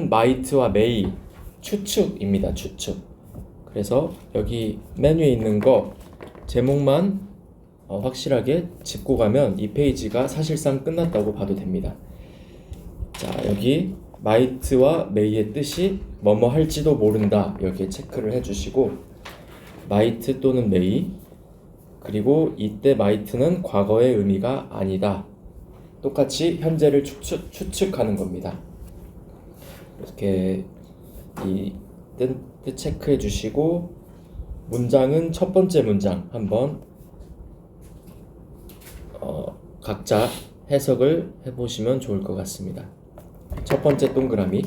X는 might와 may, 추측입니다. 추측. 그래서 여기 메뉴에 있는 거 제목만 확실하게 짚고 가면 이 페이지가 사실상 끝났다고 봐도 됩니다. 자, 여기 might와 may의 뜻이 뭐뭐 할지도 모른다. 여기에 체크를 해주시고 might 또는 may, 그리고 이때 might는 과거의 의미가 아니다. 똑같이 현재를 추측하는 겁니다. 이렇게 이 뜻 체크해 주시고 문장은 첫 번째 문장 한번 각자 해석을 해보시면 좋을 것 같습니다. 첫 번째 동그라미,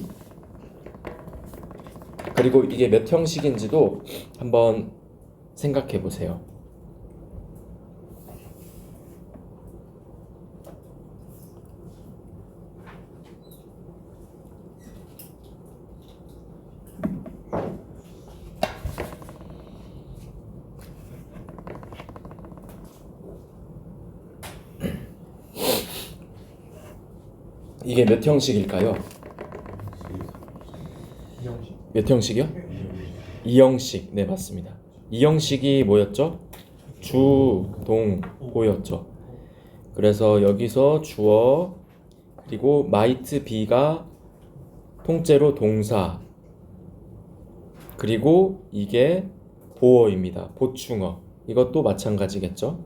그리고 이게 몇 형식인지도 한번 생각해 보세요. 이게 몇 형식일까요? 몇 형식이요? 2형식. 네, 맞습니다. 2형식이 뭐였죠? 주, 동, 호였죠. 그래서 여기서 주어, 그리고 might be가 통째로 동사, 그리고 이게 보어입니다. 보충어. 이것도 마찬가지겠죠.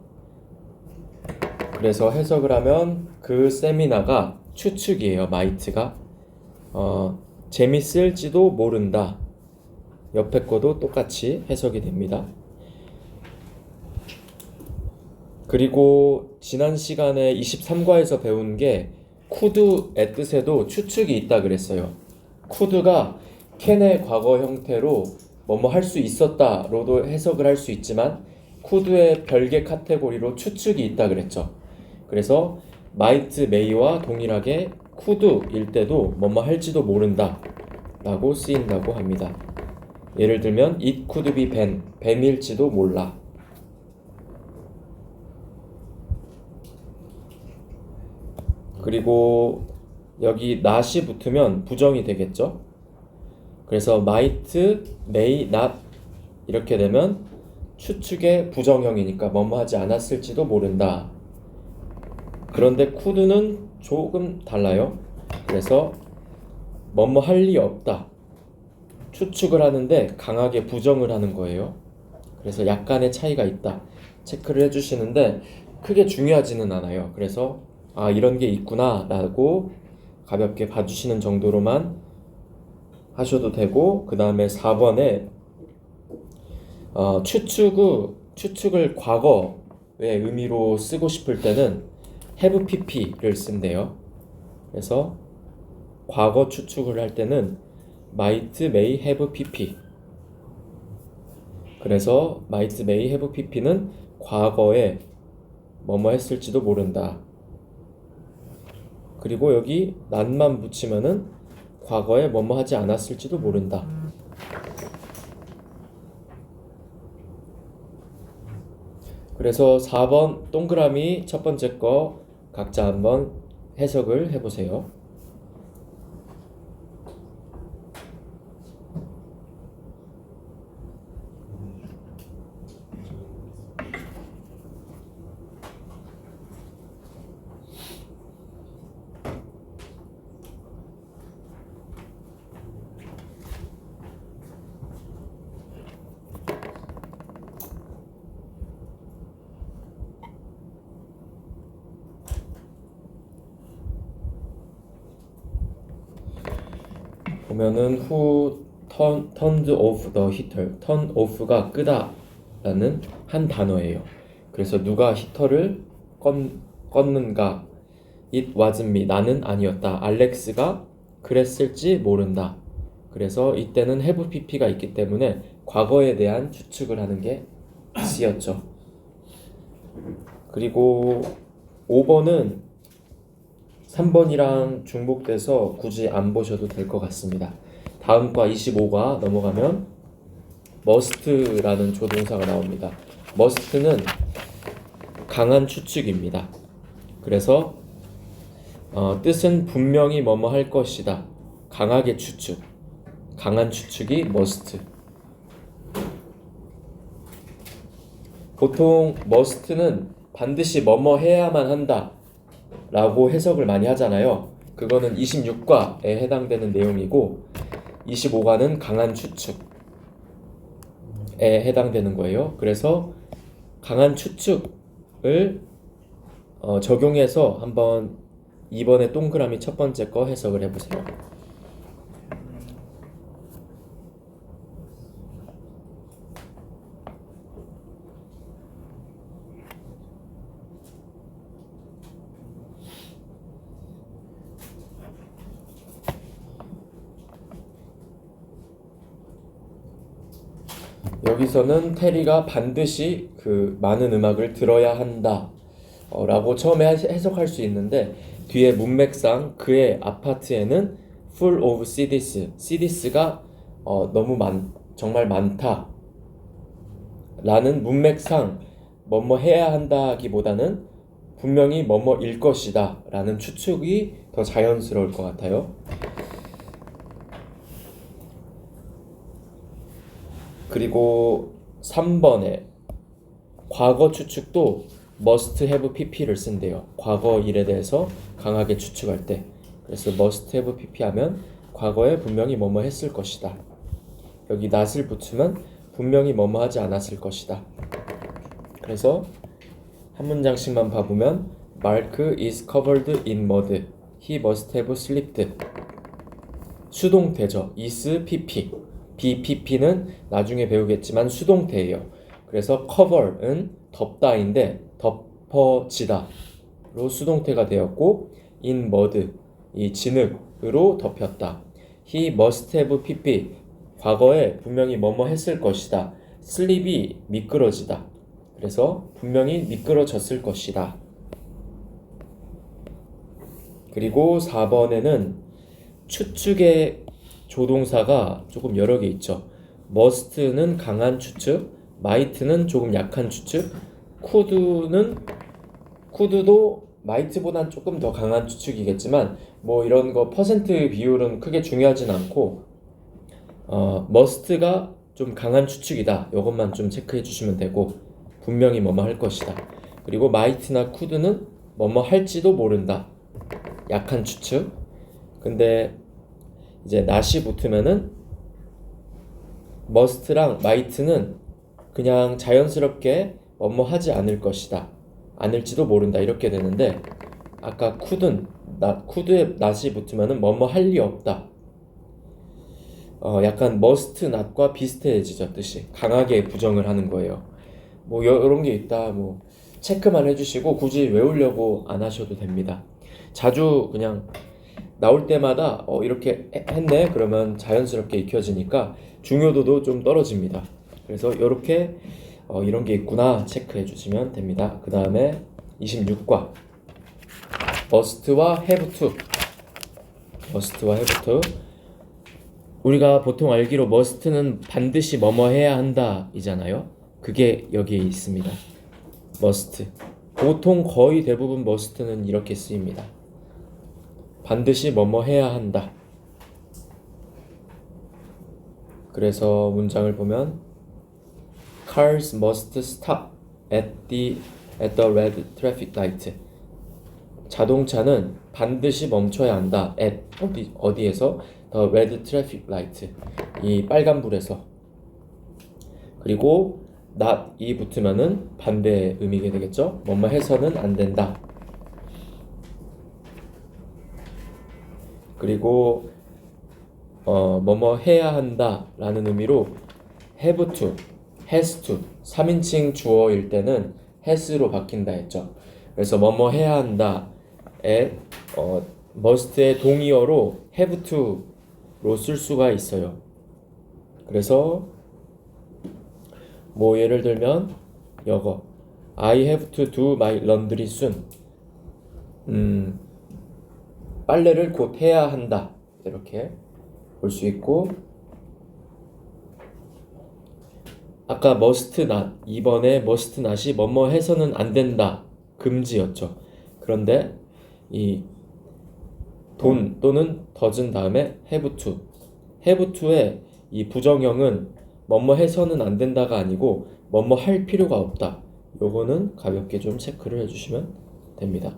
그래서 해석을 하면 그 세미나가 추측이에요. might가 재밌을지도 모른다. 옆에 거도 똑같이 해석이 됩니다. 그리고 지난 시간에 23과에서 배운 게 could의 뜻에도 추측이 있다 그랬어요. could가 can의 과거 형태로 뭐뭐 할 수 있었다로도 해석을 할 수 있지만 could의 별개 카테고리로 추측이 있다 그랬죠. 그래서 might, may와 동일하게 could일 때도 뭐뭐 할지도 모른다 라고 쓰인다고 합니다. 예를 들면 it could be Ben, 뱀일지도 몰라. 그리고 여기 not이 붙으면 부정이 되겠죠. 그래서 might, may, not 이렇게 되면 추측의 부정형이니까 뭐뭐 하지 않았을지도 모른다. 그런데 could는 조금 달라요. 그래서 뭐뭐 할 리 없다. 추측을 하는데 강하게 부정을 하는 거예요. 그래서 약간의 차이가 있다. 체크를 해주시는데 크게 중요하지는 않아요. 그래서 이런 게 있구나 라고 가볍게 봐주시는 정도로만 하셔도 되고, 그 다음에 4번에 추측을 과거의 의미로 쓰고 싶을 때는 have pp를 쓴대요. 그래서 과거 추측을 할 때는 might, may, have pp. 그래서 might, may, have pp는 과거에 뭐뭐 했을지도 모른다. 그리고 여기 not만 붙이면은 과거에 뭐뭐 하지 않았을지도 모른다. 그래서 4번 동그라미 첫 번째 거 각자 한번 해석을 해보세요. 보면은 who turned off the heater. turn off가 끄다 라는 한 단어예요. 그래서 누가 히터를 껐는가. It wasn't me. 나는 아니었다. 알렉스가 그랬을지 모른다. 그래서 이때는 have pp가 있기 때문에 과거에 대한 추측을 하는 게 쓰였죠. 그리고 5번은 3번이랑 중복돼서 굳이 안 보셔도 될 것 같습니다. 다음 과 25과 넘어가면 must라는 조동사가 나옵니다. must는 강한 추측입니다. 그래서 뜻은 분명히 뭐뭐 할 것이다. 강하게 추측, 강한 추측이 must. 보통 must는 반드시 뭐뭐 해야만 한다 라고 해석을 많이 하잖아요. 그거는 26과에 해당되는 내용이고 25과는 강한 추측에 해당되는 거예요. 그래서 강한 추측을 적용해서 한번 이번에 동그라미 첫 번째 거 해석을 해보세요. 여기서는 테리가 반드시 그 많은 음악을 들어야 한다 라고 처음에 해석할 수 있는데 뒤에 문맥상 그의 아파트에는 full of CDs가 정말 많다 라는 문맥상 뭐뭐 해야 한다기보다는 분명히 뭐뭐일 것이다 라는 추측이 더 자연스러울 것 같아요. 그리고 3번에 과거 추측도 must have pp를 쓴대요. 과거 일에 대해서 강하게 추측할 때. 그래서 must have pp 하면 과거에 분명히 뭐뭐 했을 것이다. 여기 not을 붙이면 분명히 뭐뭐 하지 않았을 것이다. 그래서 한 문장씩만 봐보면 Mark is covered in mud. He must have slipped. 수동태죠. is pp. BPP는 나중에 배우겠지만 수동태예요. 그래서 cover은 덮다인데 덮어지다로 수동태가 되었고 in mud 이 진흙으로 덮였다. He must have pp 과거에 분명히 뭐뭐 했을 것이다. slip이 미끄러지다. 그래서 분명히 미끄러졌을 것이다. 그리고 4번에는 추측의 조동사가 조금 여러 개 있죠. must는 강한 추측, might는 조금 약한 추측, could도 might보단 조금 더 강한 추측이겠지만 뭐 이런 거 퍼센트 비율은 크게 중요하진 않고 must가 좀 강한 추측이다. 이것만 좀 체크해 주시면 되고 분명히 뭐뭐 할 것이다. 그리고 might나 could는 뭐뭐 할지도 모른다. 약한 추측. 근데 이제 not이 붙으면은 must랑 might는 그냥 자연스럽게 뭐뭐 하지 않을 것이다. 않을지도 모른다. 이렇게 되는데 아까 could에 not이 붙으면은 뭐뭐 할 리 없다. 약간 must not과 비슷해지죠. 뜻이. 강하게 부정을 하는 거예요. 뭐 이런 게 있다. 뭐 체크만 해주시고 굳이 외우려고 안 하셔도 됩니다. 자주 그냥 나올 때마다 이렇게 했네 그러면 자연스럽게 익혀지니까 중요도도 좀 떨어집니다. 그래서 이렇게 이런 게 있구나 체크해 주시면 됩니다. 그 다음에 26과 must와 have to 우리가 보통 알기로 must는 반드시 뭐뭐 해야 한다 이잖아요. 그게 여기에 있습니다. must 보통 거의 대부분 must는 이렇게 쓰입니다. 반드시 뭐뭐 해야 한다. 그래서 문장을 보면 Cars must stop at the red traffic light. 자동차는 반드시 멈춰야 한다. at 어디에서? the red traffic light. 이 빨간불에서. 그리고 not이 붙으면은 반대의 의미가 되겠죠. 뭐뭐 해서는 안 된다. 그리고 뭐뭐 해야 한다 라는 의미로 have to, has to 3인칭 주어일 때는 has로 바뀐다 했죠. 그래서 뭐뭐 해야 한다에 must의 동의어로 have to로 쓸 수가 있어요. 그래서 뭐 예를 들면 이거 I have to do my laundry soon. 빨래를 곧 해야 한다. 이렇게 볼 수 있고 아까 must not 2번에 must not이 뭐뭐 해서는 안 된다. 금지였죠. 그런데 이 돈 또는 doesn't 다음에 have to. have to의 이 부정형은 뭐뭐 해서는 안 된다가 아니고 뭐뭐 할 필요가 없다. 요거는 가볍게 좀 체크를 해주시면 됩니다.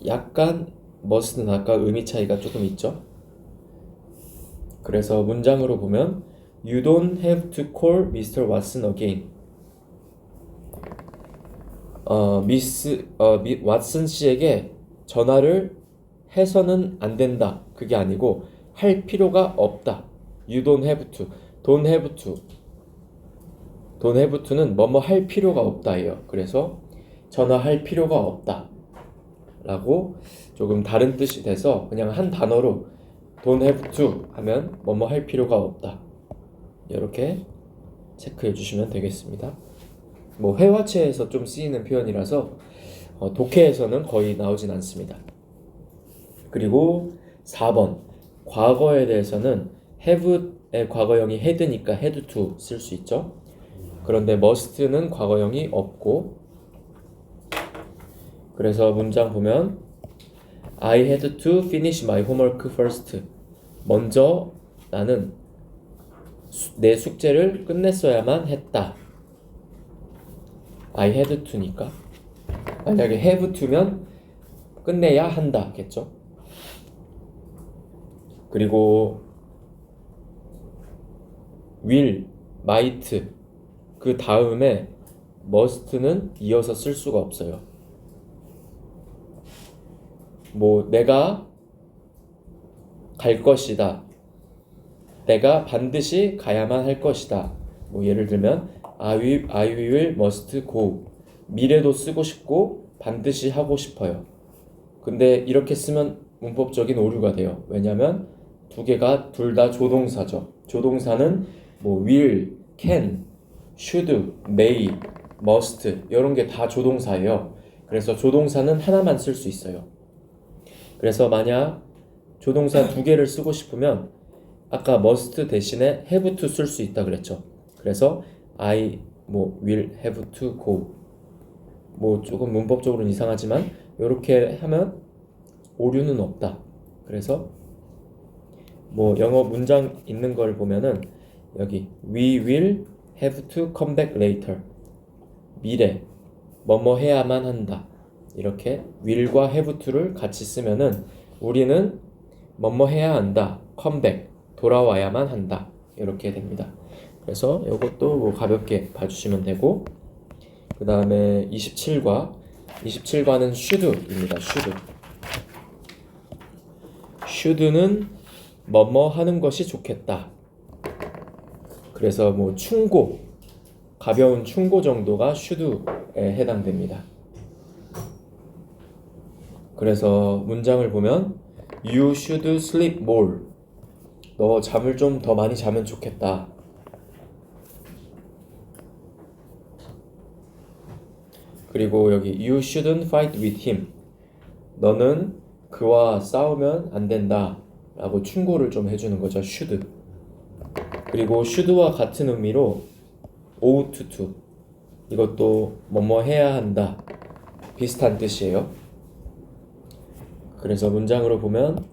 약간 must는 아까 의미 차이가 조금 있죠. 그래서 문장으로 보면 You don't have to call Mr. Watson again. 왓슨 씨에게 전화를 해서는 안 된다. 그게 아니고 할 필요가 없다. You don't have to. Don't have to. Don't have to는 뭐뭐 할 필요가 없다예요. 그래서 전화할 필요가 없다. 라고 조금 다른 뜻이 돼서 그냥 한 단어로 don't have to 하면 뭐뭐 할 필요가 없다. 이렇게 체크해 주시면 되겠습니다. 뭐 회화체에서 좀 쓰이는 표현이라서 독해에서는 거의 나오진 않습니다. 그리고 4번 과거에 대해서는 have의 과거형이 had니까 had to 쓸 수 있죠. 그런데 must는 과거형이 없고 그래서 문장 보면 I had to finish my homework first. 먼저 나는 내 숙제를 끝냈어야만 했다. I had to니까 만약에 have to면 끝내야 한다겠죠. 그리고 will, might 그 다음에 must는 이어서 쓸 수가 없어요. 뭐 내가 갈 것이다. 내가 반드시 가야만 할 것이다. 뭐 예를 들면 I will must go. 미래도 쓰고 싶고 반드시 하고 싶어요. 근데 이렇게 쓰면 문법적인 오류가 돼요. 왜냐면 두 개가 둘 다 조동사죠. 조동사는 뭐 will, can, should, may, must 이런 게 다 조동사예요. 그래서 조동사는 하나만 쓸 수 있어요. 그래서 만약 조동사 두 개를 쓰고 싶으면 아까 must 대신에 have to 쓸 수 있다 그랬죠. 그래서 I will have to go. 뭐 조금 문법적으로는 이상하지만 이렇게 하면 오류는 없다. 그래서 뭐 영어 문장 있는 걸 보면은 여기 we will have to come back later. 미래 뭐뭐 해야만 한다. 이렇게 will과 have to를 같이 쓰면은 우리는 뭐뭐 해야 한다. come back 돌아와야만 한다. 이렇게 됩니다. 그래서 이것도 뭐 가볍게 봐주시면 되고 그 다음에 27과는 should입니다. should는 뭐뭐 하는 것이 좋겠다. 그래서 뭐 충고 가벼운 충고 정도가 should에 해당됩니다. 그래서 문장을 보면 You should sleep more. 너 잠을 좀 더 많이 자면 좋겠다. 그리고 여기 You shouldn't fight with him. 너는 그와 싸우면 안 된다. 라고 충고를 좀 해주는 거죠. should. 그리고 should와 같은 의미로 ought to. 이것도 뭐뭐 해야 한다. 비슷한 뜻이에요. 그래서 문장으로 보면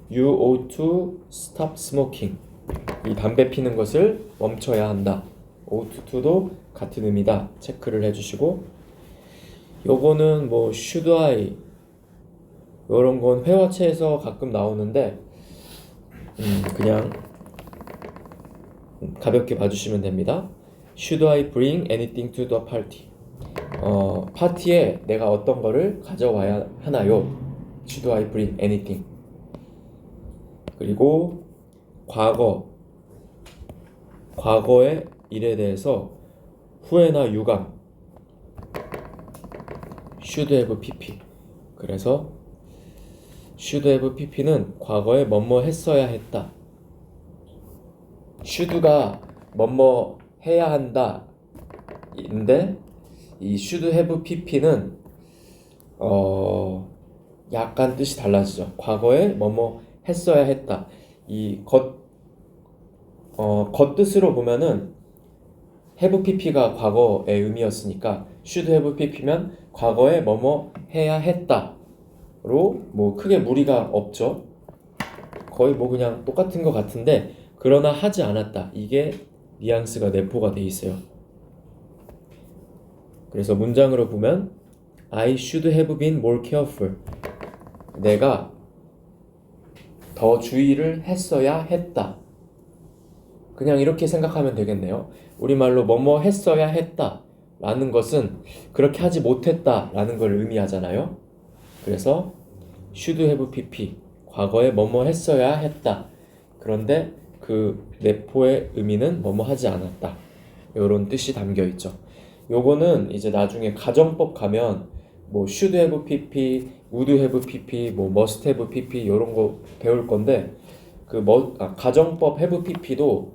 You ought to stop smoking. 이 담배 피는 것을 멈춰야 한다. ought to도 같은 의미다. 체크를 해주시고 요거는 뭐 should I 요런 건 회화체에서 가끔 나오는데 그냥 가볍게 봐주시면 됩니다. Should I bring anything to the party? 파티에 내가 어떤 거를 가져와야 하나요? Should I bring anything? 그리고 과거의 일에 대해서 후회나 유감 should have pp. 그래서 should have pp는 과거에 뭐뭐 했어야 했다. should가 뭐뭐 해야 한다 인데 이 should have pp는 약간 뜻이 달라지죠. 과거에 뭐뭐 했어야 했다. 이 겉뜻으로 보면은 have pp가 과거의 의미였으니까 should have pp면 과거에 뭐뭐 해야 했다로 뭐 크게 무리가 없죠. 거의 뭐 그냥 똑같은 것 같은데 그러나 하지 않았다. 이게 뉘앙스가 내포가 돼 있어요. 그래서 문장으로 보면 I should have been more careful. 내가 더 주의를 했어야 했다. 그냥 이렇게 생각하면 되겠네요. 우리말로 뭐뭐 했어야 했다 라는 것은 그렇게 하지 못했다 라는 걸 의미하잖아요. 그래서 should have pp 과거에 뭐뭐 했어야 했다. 그런데 그 내포의 의미는 뭐뭐 하지 않았다. 이런 뜻이 담겨 있죠. 요거는 이제 나중에 가정법 가면 뭐 should have pp, would have pp, 뭐 must have pp 이런 거 배울 건데 그 가정법 have pp도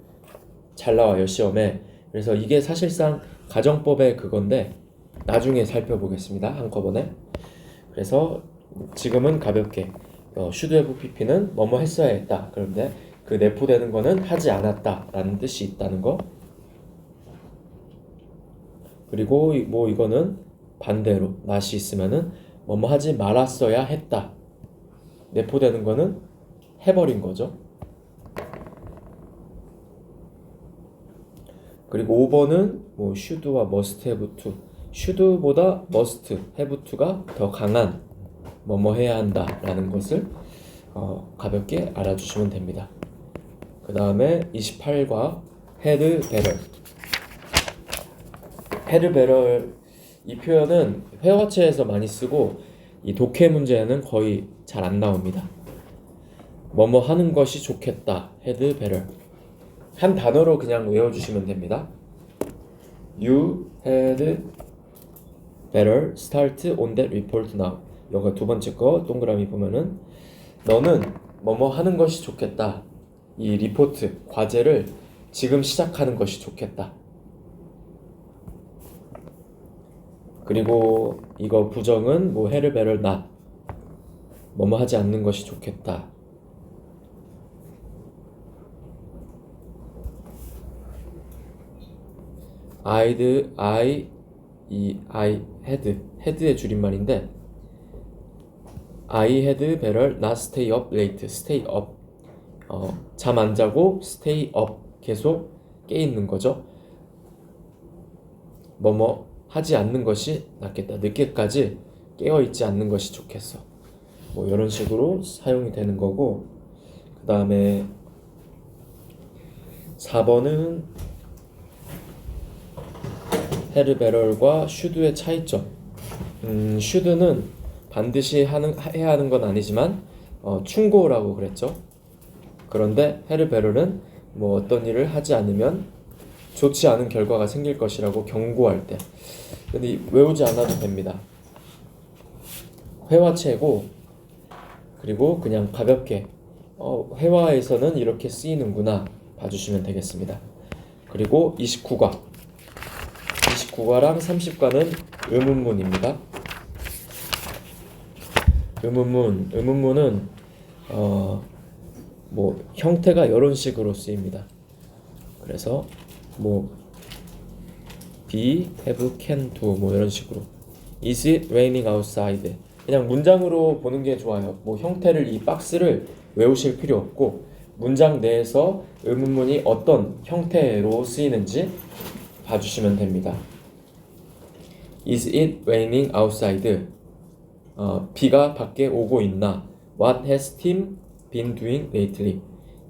잘 나와요 시험에. 그래서 이게 사실상 가정법의 그건데 나중에 살펴보겠습니다 한꺼번에. 그래서 지금은 가볍게 should have pp는 뭐뭐 했어야 했다. 그런데 그 내포되는 거는 하지 않았다 라는 뜻이 있다는 거. 그리고 뭐 이거는 반대로 not이 있으면은 뭐뭐 하지 말았어야 했다. 내포되는 거는 해버린 거죠. 그리고 5번은 뭐 should와 must have to. should보다 must have to가 더 강한 뭐뭐 해야 한다 라는 것을 가볍게 알아주시면 됩니다. 그 다음에 28과 had better. had better 이 표현은 회화체에서 많이 쓰고 이 독해 문제에는 거의 잘 안 나옵니다. 뭐뭐 하는 것이 좋겠다. had better. 한 단어로 그냥 외워주시면 됩니다. You had better start on that report now. 이거 두 번째 거 동그라미 보면은 너는 뭐뭐 하는 것이 좋겠다. 이 리포트, 과제를 지금 시작하는 것이 좋겠다. 그리고 이거 부정은 뭐 had better not. 뭐뭐 하지 않는 것이 좋겠다. I had의 줄임말인데 I had better not stay up late. stay up 잠 안 자고 stay up 계속 깨 있는 거죠. 뭐뭐 하지 않는 것이 낫겠다. 늦게까지 깨어 있지 않는 것이 좋겠어. 뭐 이런 식으로 사용이 되는 거고. 그 다음에 4번은 had better과 should의 차이점. should는 반드시 해야 하는 건 아니지만 충고라고 그랬죠. 그런데 had better는 뭐 어떤 일을 하지 않으면 좋지 않은 결과가 생길 것이라고 경고할 때. 근데 외우지 않아도 됩니다. 회화체고 그리고 그냥 가볍게 회화에서는 이렇게 쓰이는구나 봐주시면 되겠습니다. 그리고 29과랑 30과는 의문문입니다. 의문문은 뭐 형태가 이런 식으로 쓰입니다. 그래서 뭐 be, have, can, do 뭐 이런 식으로. Is it raining outside? 그냥 문장으로 보는 게 좋아요. 뭐 형태를 이 박스를 외우실 필요 없고 문장 내에서 의문문이 어떤 형태로 쓰이는지 봐주시면 됩니다. Is it raining outside? 비가 밖에 오고 있나? What has Tim been doing lately?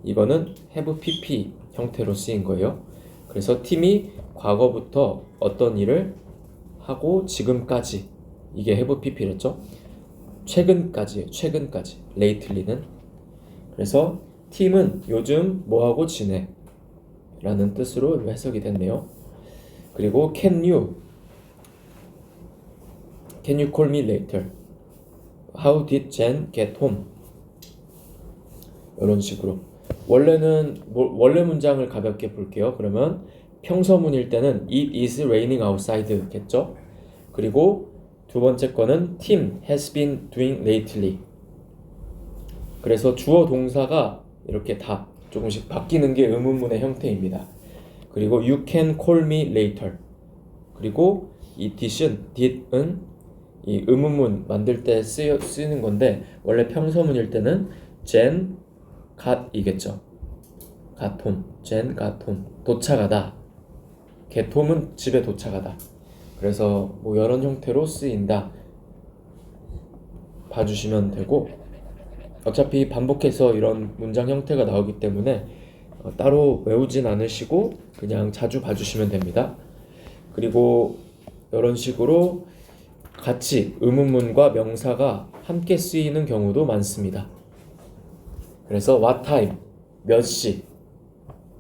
이거는 have pp 형태로 쓰인 거예요. 그래서 팀이 과거부터 어떤 일을 하고 지금까지, 이게 have pp랬죠. 최근까지 lately는. 그래서 팀은 요즘 뭐하고 지내? 라는 뜻으로 해석이 됐네요. 그리고 can you call me later? How did Jen get home? 이런 식으로. 원래 문장을 가볍게 볼게요. 그러면 평서문일 때는 It is raining outside 겠죠? 그리고 두 번째 거는 Tim has been doing lately. 그래서 주어 동사가 이렇게 다 조금씩 바뀌는 게 의문문의 형태입니다. 그리고 You can call me later. 그리고 이 did은 이 의문문 만들 때 쓰는 건데 원래 평서문일 때는 젠 갓이겠죠. 갓홈, 젠 갓홈, 도착하다. gethome은 집에 도착하다. 그래서 뭐 이런 형태로 쓰인다. 봐주시면 되고, 어차피 반복해서 이런 문장 형태가 나오기 때문에 따로 외우진 않으시고 그냥 자주 봐주시면 됩니다. 그리고 이런 식으로 같이 의문문과 명사가 함께 쓰이는 경우도 많습니다. 그래서 what time, 몇 시,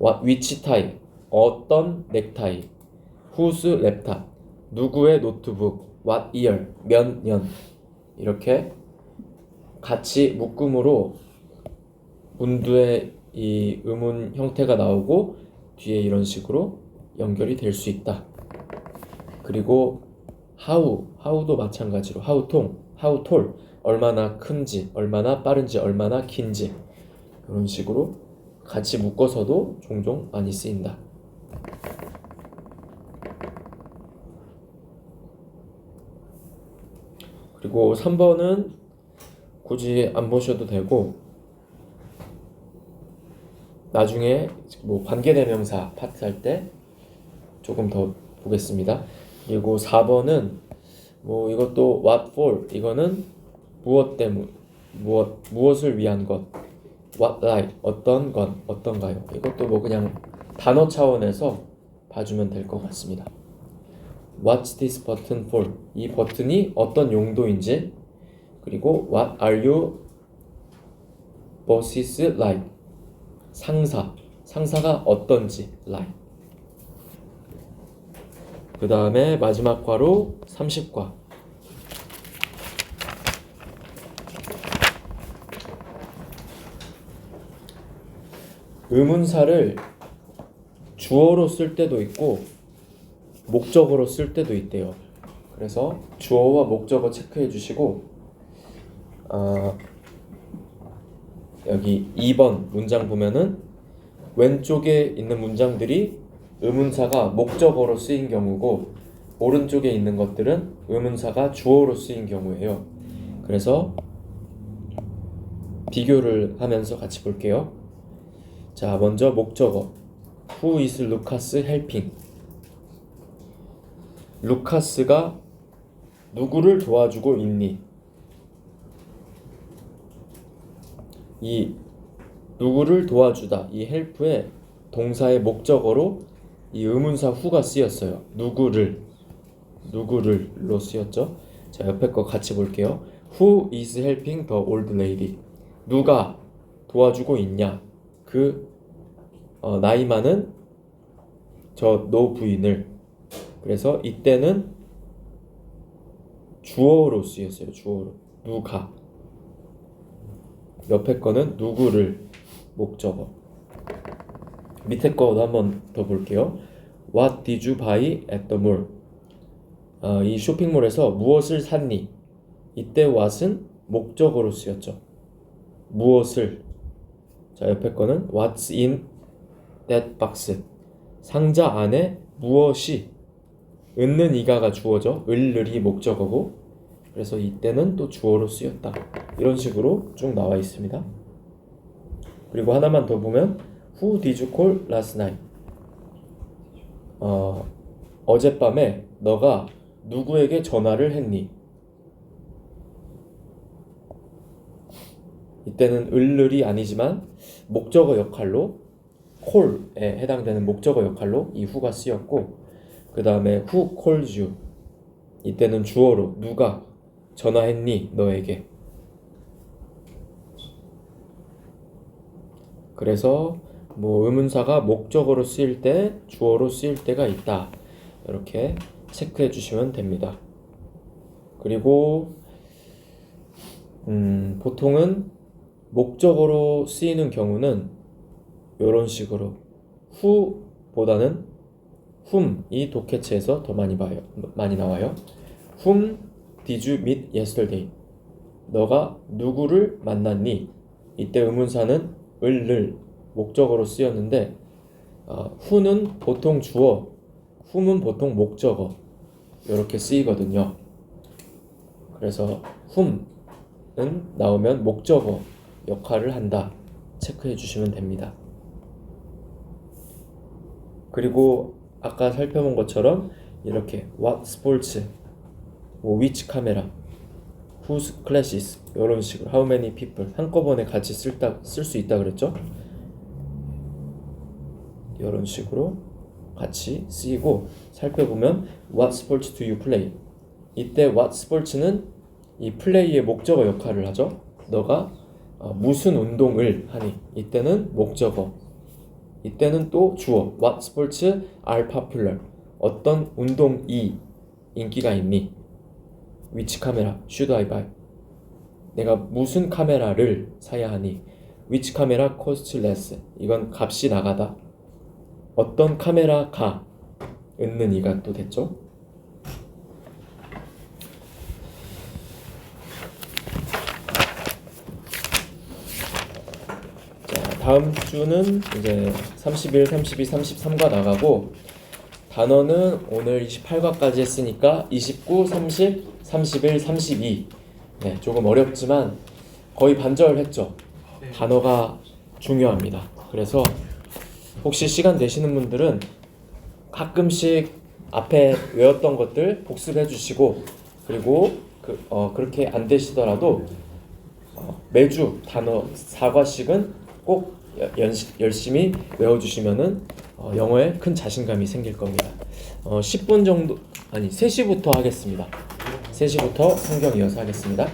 which tie, 어떤 넥타이, whose laptop, 누구의 노트북, what year, 몇 년, 이렇게 같이 묶음으로 문두에 이 의문 형태가 나오고 뒤에 이런 식으로 연결이 될 수 있다. 그리고 how도 마찬가지로 how tall, 얼마나 큰지, 얼마나 빠른지, 얼마나 긴지, 이런 식으로 같이 묶어서도 종종 많이 쓰인다. 그리고 3번은 굳이 안 보셔도 되고 나중에 뭐 관계대명사 파트 할 때 조금 더 보겠습니다. 그리고 4번은 뭐 이것도 what for, 이거는 무엇 때문, 무엇을 위한 것, what like, 어떤 건, 어떤가요. 이것도 뭐 그냥 단어 차원에서 봐주면 될 것 같습니다. What's this button for? 이 버튼이 어떤 용도인지, 그리고 What are your bosses like? 상사가 어떤지 like. 그 다음에 마지막 과로 30과. 의문사를 주어로 쓸 때도 있고 목적어로 쓸 때도 있대요. 그래서 주어와 목적어 체크해 주시고 여기 2번 문장 보면은 왼쪽에 있는 문장들이 의문사가 목적어로 쓰인 경우고 오른쪽에 있는 것들은 의문사가 주어로 쓰인 경우예요. 그래서 비교를 하면서 같이 볼게요. 자, 먼저 목적어. Who is Lucas helping? 루카스가 누구를 도와주고 있니? 이 누구를 도와주다, 이 help의 동사의 목적어로 이 의문사 who가 쓰였어요. 누구를로 쓰였죠. 자, 옆에 거 같이 볼게요. Who is helping the old lady? 누가 도와주고 있냐? 나이 많은 저 노부인을. 그래서 이때는 주어로 쓰였어요. 주어로. 누가. 옆에 거는 누구를 목적어. 밑에 거도 한번 더 볼게요. What did you buy at the mall? 이 쇼핑몰에서 무엇을 샀니? 이때 what은 목적어로 쓰였죠. 무엇을. 자, 옆에 거는 What's in that box? 상자 안에 무엇이. 은는 이가가 주어죠. 을을이 목적어고. 그래서 이때는 또 주어로 쓰였다. 이런 식으로 쭉 나와 있습니다. 그리고 하나만 더 보면 Who did you call last night? 어젯밤에 너가 누구에게 전화를 했니? 이때는 을을이 아니지만 목적어 역할로 call에 해당되는 목적어 역할로 이 who가 쓰였고, 그 다음에 who calls you? 이때는 주어로 누가 전화했니 너에게. 그래서 뭐 의문사가 목적어로 쓰일 때 주어로 쓰일 때가 있다. 이렇게 체크해 주시면 됩니다. 그리고 보통은 목적어로 쓰이는 경우는 이런 식으로 who보다는 whom이 독해체에서 더 많이 나와요. Whom did you meet yesterday? 너가 누구를 만났니? 이때 의문사는 을을 목적어로 쓰였는데 who는 보통 주어, whom은 보통 목적어 이렇게 쓰이거든요. 그래서 whom은 나오면 목적어 역할을 한다. 체크해 주시면 됩니다. 그리고 아까 살펴본 것처럼 이렇게 what sports, 뭐 which camera, whose classes 이런 식으로 how many people 한꺼번에 같이 쓸 수 있다 그랬죠? 이런 식으로 같이 쓰이고 살펴보면 what sports do you play? 이때 what sports는 이 플레이의 목적어 역할을 하죠. 너가 무슨 운동을 하니? 이때는 목적어. 이때는 또 주어. What sports are popular? 어떤 운동이 인기가 있니? Which camera should I buy? 내가 무슨 카메라를 사야 하니? Which camera costs less? 이건 값이 나가다. 어떤 카메라가 있는 이가 또 됐죠? 다음 주는 이제 31, 32, 33과 나가고 단어는 오늘 28과까지 했으니까 29, 30, 31, 32 네, 조금 어렵지만 거의 반절했죠. 단어가 중요합니다. 그래서 혹시 시간 되시는 분들은 가끔씩 앞에 외웠던 것들 복습해 주시고 그리고 그렇게 안 되시더라도 매주 단어 4과씩은 꼭 열심히 외워주시면은 영어에 큰 자신감이 생길 겁니다. 10분 정도, 아니 3시부터 하겠습니다. 3시부터 성경 이어서 하겠습니다.